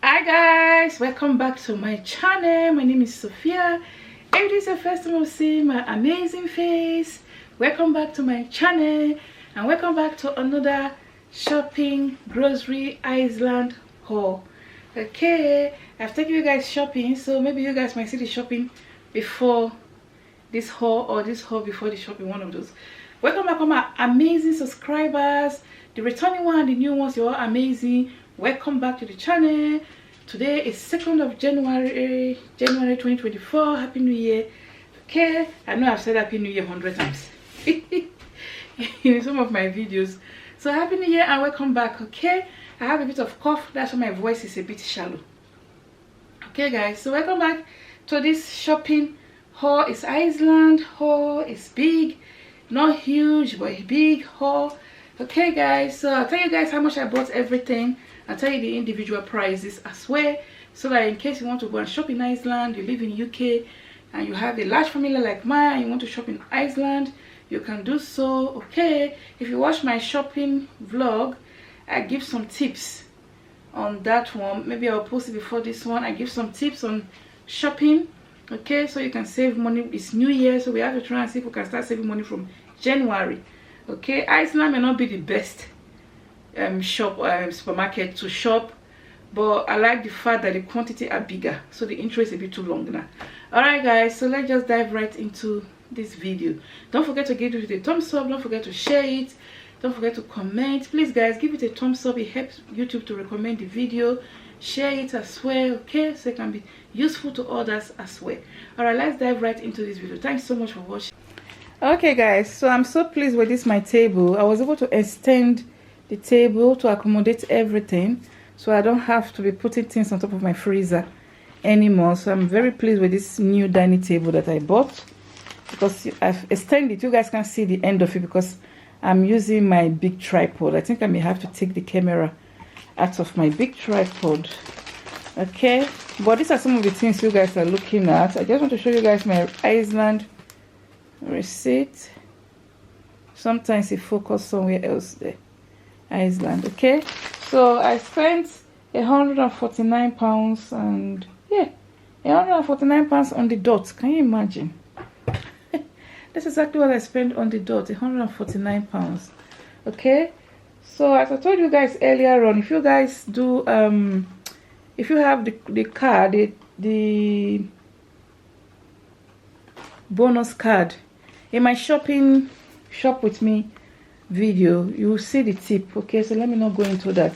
Hi guys, welcome back to my channel. My name is Sophia. If this is the first time you see my amazing face, welcome back to my channel and welcome back to another shopping grocery Iceland haul. Okay, I've taken you guys shopping, so maybe you guys might see the shopping before this haul or this haul before the shopping, one of those. Welcome back, all my amazing subscribers, the returning one, the new ones. You're all amazing. Welcome back to the channel. Today is 2nd of January 2024. Happy New Year. Okay, I know I've said Happy New Year 100 times in some of my videos. So Happy New Year and welcome back. Okay, I have a bit of cough, that's why my voice is a bit shallow. Okay guys, so welcome back to this shopping haul. It's Iceland haul. It's big, not huge but big haul. Okay guys, so I'll tell you guys how much I bought everything. I'll tell you the individual prices as well, so that in case you want to go and shop in Iceland, you live in UK and you have a large family like mine and you want to shop in Iceland, you can do so. Okay, if you watch my shopping vlog, I give some tips on that one. Maybe I'll post it before this one. I give some tips on shopping, okay, so you can save money. It's New Year, so we have to try and see if we can start saving money from January. Okay, Iceland may not be the best supermarket to shop, but I like the fact that the quantity are bigger, so the intro is a bit too long now. All right guys, so let's just dive right into this video. Don't forget to give it a thumbs up, don't forget to share it, don't forget to comment. Please guys, give it a thumbs up. It helps YouTube to recommend the video. Share it as well, okay, so it can be useful to others as well. All right, let's dive right into this video. Thanks so much for watching. Okay guys, so I'm so pleased with this my table. I was able to extend the table to accommodate everything, so I don't have to be putting things on top of my freezer anymore. So I'm very pleased with this new dining table that I bought, because I've extended. You guys can see the end of it because I'm using my big tripod. I think I may have to take the camera out of my big tripod. Okay, but these are some of the things you guys are looking at. I just want to show you guys my Iceland receipt. Sometimes it focuses somewhere else there. Iceland. Okay, so I spent £149 and yeah, £149 on the dot. Can you imagine? That's exactly what I spent on the dot, £149. Okay, so as I told you guys earlier on, if you guys do if you have the card, the bonus card in my shopping shop with me video, you will see the tip. Okay, so let me not go into that.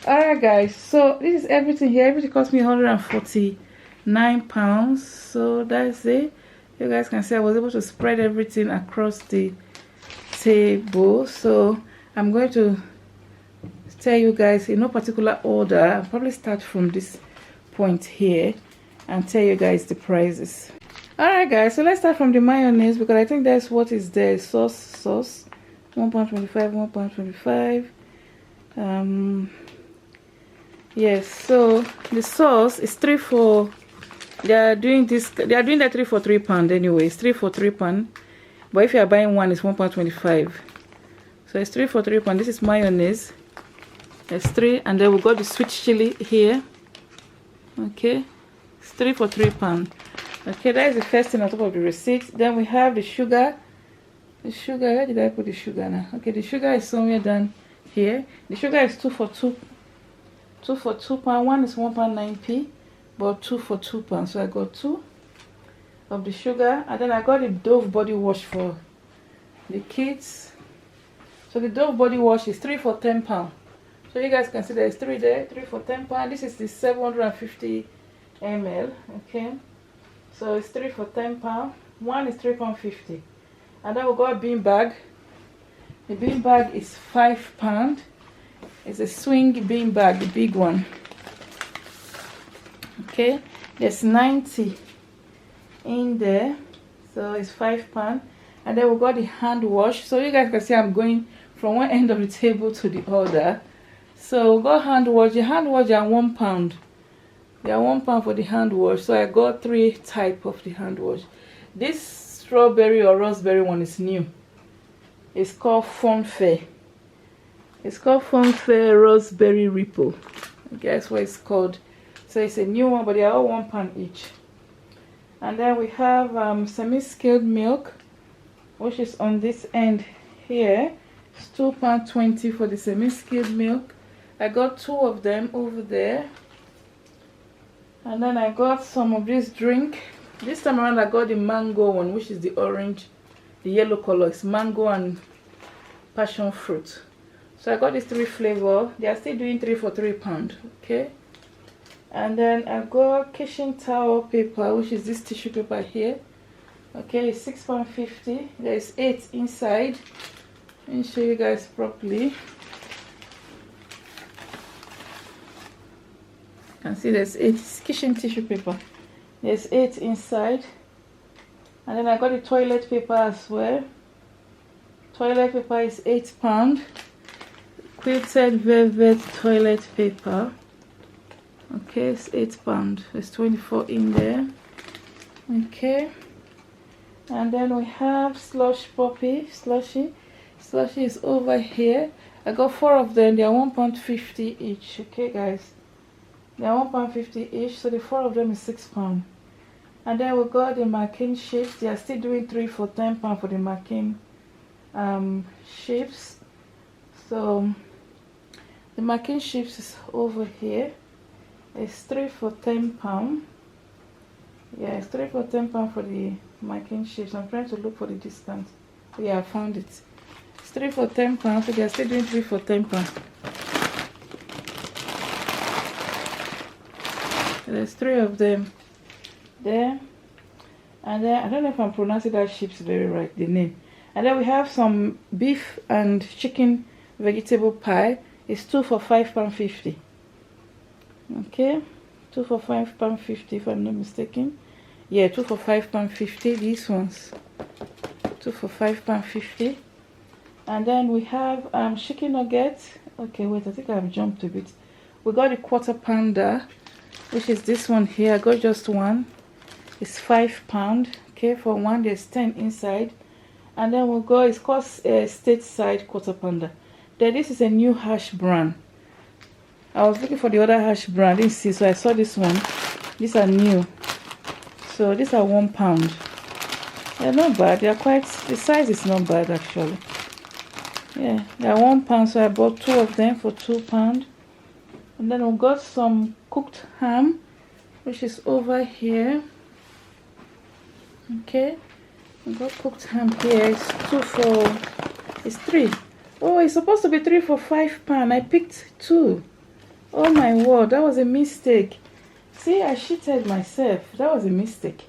All right guys, so this is everything here. Everything cost me £149, so that's it. You guys can see I was able to spread everything across the table. So I'm going to tell you guys in no particular order. I'll probably start from this point here and tell you guys the prices. All right guys, so let's start from the mayonnaise, because I think that's what is there. Sauce £1.25, £1.25. Yes, so the sauce is 3 for, they are doing that 3 for £3 anyway. It's 3 for £3, but if you are buying one, it's £1.25. So it's 3 for £3. This is mayonnaise. It's 3, and then we got the sweet chili here. Okay, it's 3 for £3. Okay, that is the first thing on top of the receipt. Then we have the sugar. The sugar, where did I put the sugar now? Okay, the sugar is somewhere down here. The sugar is 2 for £2. One is £1.9p, but 2 for £2. So I got 2 of the sugar, and then I got the Dove body wash for the kids. So the Dove body wash is 3 for £10. So you guys can see there's 3 there, 3 for £10. This is the 750 ml. Okay, so it's 3 for £10. One is £3.50. And then we got a bean bag. The bean bag is £5. It's a swing bean bag, the big one. Okay, there's 90 in there, so it's £5. And then we got the hand wash. So you guys can see I'm going from one end of the table to the other. So we got hand wash. The hand wash are £1. They are £1 for the hand wash. So I got 3 types of the hand wash. This strawberry or raspberry one is new. It's called Funfair. It's called Funfair Raspberry Ripple. Guess what it's called. So it's a new one, but they are all £1 each. And then we have semi-skimmed milk, which is on this end here. It's £2.20 for the semi-skimmed milk. I got 2 of them over there. And then I got some of this drink. This time around I got the mango one, which is the orange, the yellow color. It's mango and passion fruit. So I got these 3 flavors. They are still doing 3 for £3. Okay. And then I got kitchen towel paper, which is this tissue paper here. Okay, it's £6.50. There's 8 inside. Let me show you guys properly. You can see there's 8 kitchen tissue paper. There's 8 inside. And then I got the toilet paper as well. Toilet paper is £8. Quilted velvet toilet paper. Okay, it's £8. There's 24 in there. Okay. And then we have slush puppy. Slushy is over here. I got 4 of them. They are £1.50 each. Okay, guys. They are £1.50 each. So the 4 of them is £6. And then we got the Mackin chips. They are still doing 3 for £10 for the Mackin chips. So the Mackin chips is over here. It's 3 for £10. Yeah, it's 3 for £10 for the Mackin chips. I'm trying to look for the discount. Yeah, I found it. It's 3 for £10. So they are still doing 3 for £10. There's 3 of them there. And then I don't know if I'm pronouncing that chips very right, the name. And then we have some beef and chicken vegetable pie. It's 2 for £5.50. Okay, 2 for £5.50 if I'm not mistaken. Yeah, 2 for £5.50. These ones, 2 for £5.50. And then we have chicken nuggets. Okay, wait, I think I've jumped a bit. We got a quarter pounder, which is this one here. I got just 1. It's £5. Okay, for 1 there's 10 inside. And then we'll go, it's called stateside quarter pounder. Then this is a new hash brown. I was looking for the other hash brown, didn't see, so I saw this one. These are new. So these are £1. They're not bad. They're quite, the size is not bad actually. Yeah, they're £1, so I bought 2 of them for £2. And then we got some cooked ham, which is over here. Okay, we got cooked ham here. It's 3. Oh, it's supposed to be 3 for £5. I picked 2. Oh my word, that was a mistake. See, I cheated myself. That was a mistake.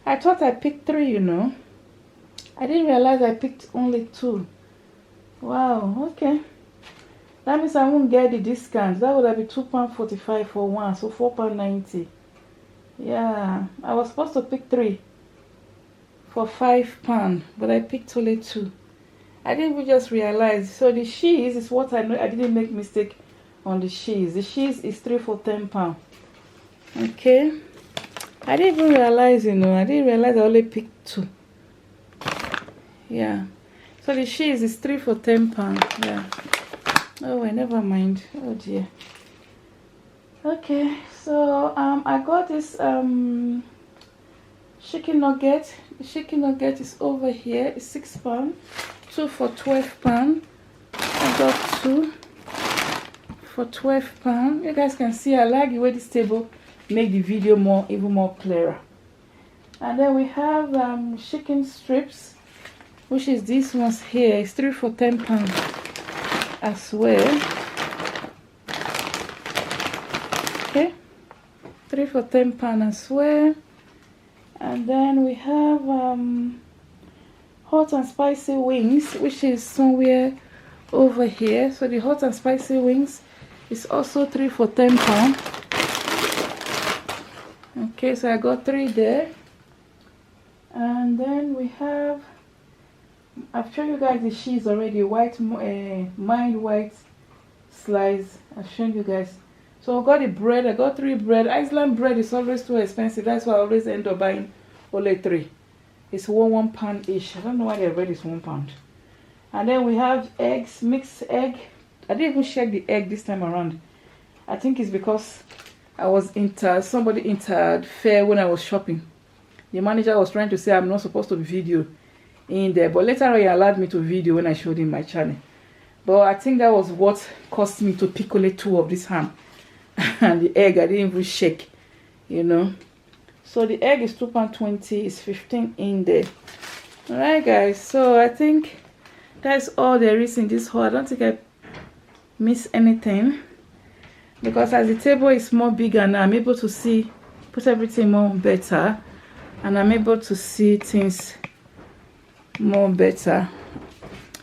I thought I picked 3, you know. I didn't realize I picked only 2. Wow, okay. That means I won't get the discount. That would have been £2.45 for 1, so £4.90. Yeah, I was supposed to pick 3 for £5, but I picked only 2. I didn't even just realize. So the cheese is what I know. I didn't make mistake on the cheese. The cheese is 3 for £10. Okay, I didn't even realize, you know. I didn't realize I only picked 2. Yeah, so the cheese is 3 for £10. Yeah. Oh, I never mind. Oh dear. Okay, so I got this chicken nugget. The chicken nugget is over here. It's £6. 2 for £12. I got 2 for £12. You guys can see I like the way this table make the video even more clearer. And then we have chicken strips, which is these ones here. It's 3 for £10 as well. Okay, 3 for £10 as well. And then we have hot and spicy wings, which is somewhere over here. So the hot and spicy wings is also 3 for £10. Okay, so I got 3 there. And then we have, I've shown you guys the cheese already, mild white slice. I've shown you guys. So I got the bread. I got 3 bread. Iceland bread is always too expensive. That's why I always end up buying only 3. It's £1 each. I don't know why the bread is £1. And then we have eggs, mixed egg. I didn't even check the egg this time around. I think it's because I was somebody interfered when I was shopping. The manager was trying to say I'm not supposed to video in there, but later on he allowed me to video when I showed him my channel. But I think that was what caused me to pickle 2 of this ham. And the egg I didn't even shake, you know. So the egg is £2.20, it's 15 in there. Alright guys, so I think that's all there is in this haul. I don't think I miss anything, because as the table is more bigger now, I'm able to see, put everything more better, and I'm able to see things more better.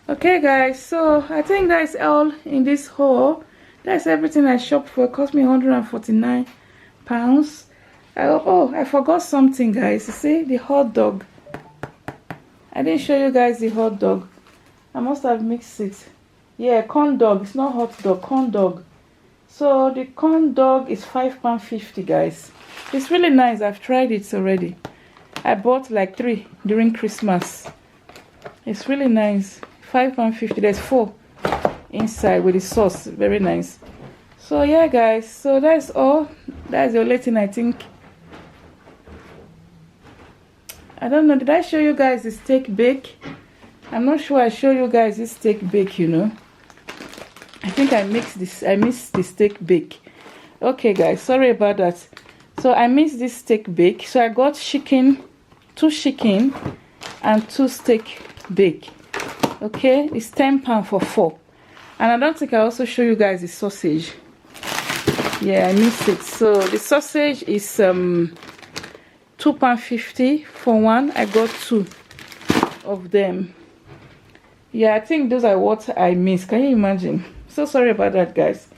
Okay guys, so I think that's all in this haul. That's everything I shopped for. It cost me £149. Oh, I forgot something guys. You see the hot dog, I didn't show you guys the hot dog. I must have mixed it. Yeah, corn dog. It's not hot dog, corn dog. So the corn dog is £5.50 guys. It's really nice. I've tried it already. I bought like 3 during Christmas. It's really nice. £5.50. There's 4 inside with the sauce. Very nice. So yeah guys, so that's all. That's the only thing I think. I don't know, did I show you guys the steak bake? I'm not sure I show you guys this steak bake, you know. I think I mixed the steak bake. Okay guys, sorry about that. So I mixed this steak bake. So I got chicken, 2 chicken and 2 steak bake. Okay, it's £10 for 4. And I don't think I also show you guys the sausage. Yeah, I missed it. So the sausage is £2.50 for 1. I got 2 of them. Yeah, I think those are what I missed. Can you imagine? So sorry about that guys.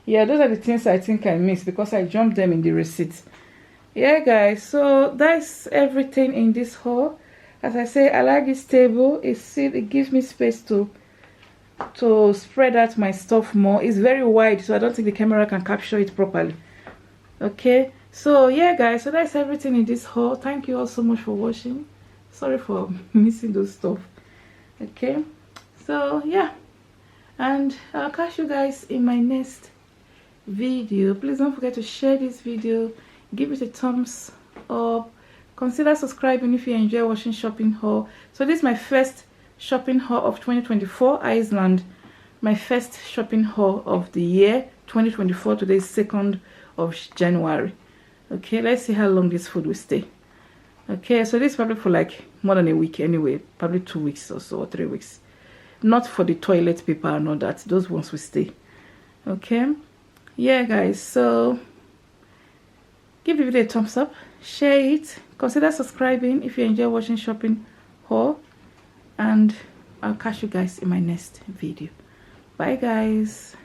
Yeah, those are the things I think I missed because I jumped them in the receipt. Yeah guys, so that's everything in this haul. As I say, I like this table. It gives me space to spread out my stuff more. It's very wide, so I don't think the camera can capture it properly. Okay, so yeah guys, so that's everything in this haul. Thank you all so much for watching. Sorry for missing those stuff. Okay, so yeah, and I'll catch you guys in my next video. Please don't forget to share this video, give it a thumbs up, consider subscribing if you enjoy watching shopping haul. So this is my first shopping haul of 2024, Iceland. My first shopping haul of the year 2024. Today is 2nd of January. Okay, let's see how long this food will stay. Okay, so this is probably for like more than a week anyway, probably 2 weeks or so, or 3 weeks. Not for the toilet paper and all that, those ones will stay. Okay, yeah guys, so give the video a thumbs up, share it, consider subscribing if you enjoy watching shopping haul, and I'll catch you guys in my next video. Bye guys.